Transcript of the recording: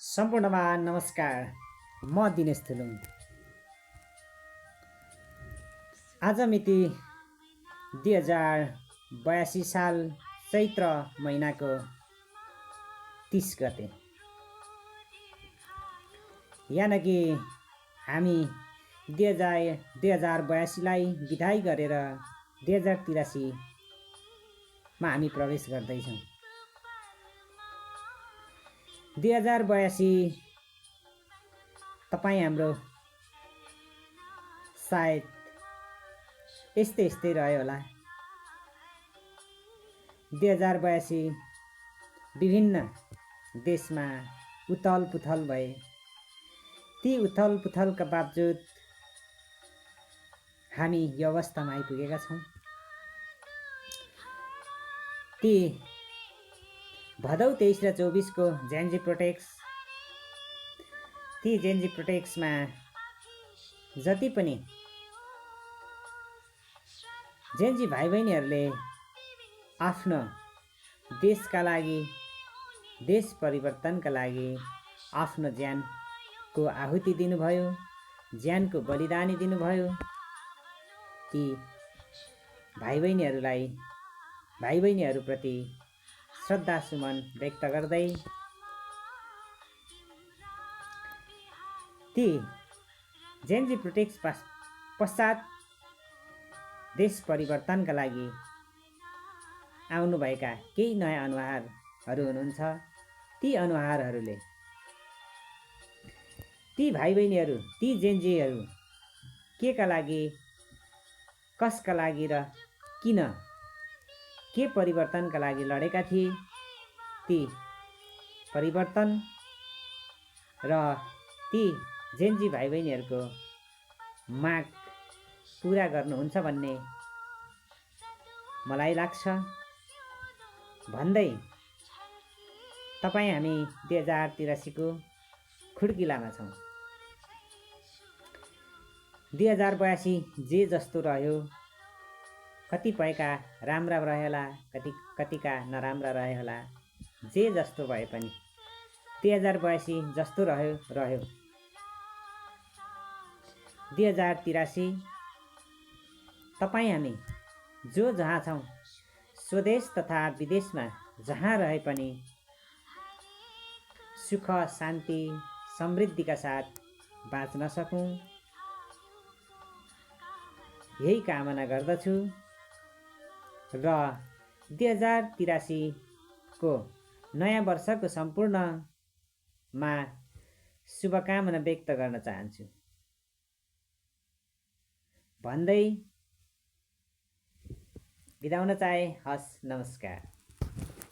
सम्पूर्णमा नमस्कार। म दिनेश थुलुङ। आज मिति 2082 साल चैत्र महिनाको 30 गते, यानि कि हामी 2082लाई बिदाई गरेर 2083 मा हामी प्रवेश गर्दैछौँ। 2082 तपाईँ हाम्रो सायद यस्तै रह्यो होला। 2082 विभिन्न देशमा उथल पुथल भए। ती उथल पुथलका बावजुद हामी यो अवस्थामा आइपुगेका छौँ। ती भदौ 23 र 24 को जेन्जी प्रोटेक्स, ती जेन्जी प्रोटेक्समा जति पनि जेन्जी भाइ बहिनीहरूले आफ्नो देशका लागि, देश परिवर्तनका लागि आफ्नो ज्यानको आहुति दिनुभयो, ज्यानको बलिदानी दिनुभयो, ती भाइ बहिनीहरूप्रति श्रद्धा सुमन व्यक्त गर्दै ती जेन्जी प्रोटेक्स पश्चात देश परिवर्तनका लागि आउनुभएका केही नयाँ अनुहारहरू हुनुहुन्छ। ती अनुहारहरूले ती भाइ बहिनीहरू, ती जेन्जीहरू केका लागि, कसका लागि र किन, के परिवर्तनका लागि लडेका थिए, ती परिवर्तन र ती जेन्जी भाइ बहिनीहरूको माग पुरा गर्नुहुन्छ भन्ने मलाई लाग्छ। भन्दै तपाईँ हामी 2083 को खुड्किलामा छौँ। 2082 जे जस्तो रह्यो, कतिपयका राम्रा रहे होला, कतिका नराम्रा रहे होला। जे जस्तो भए पनि 2082 जस्तो रह्यो। 2083 तपाईँ हामी जो जहाँ छौँ, स्वदेश तथा विदेशमा जहाँ रहे पनि सुख, शान्ति, समृद्धिका साथ बाँच्न सकौँ, यही कामना गर्दछु। र 2083 को नयाँ वर्षको सम्पूर्णमा शुभकामना व्यक्त गर्न चाहन्छु भन्दै बिदा हुन चाहे। हस्, नमस्कार।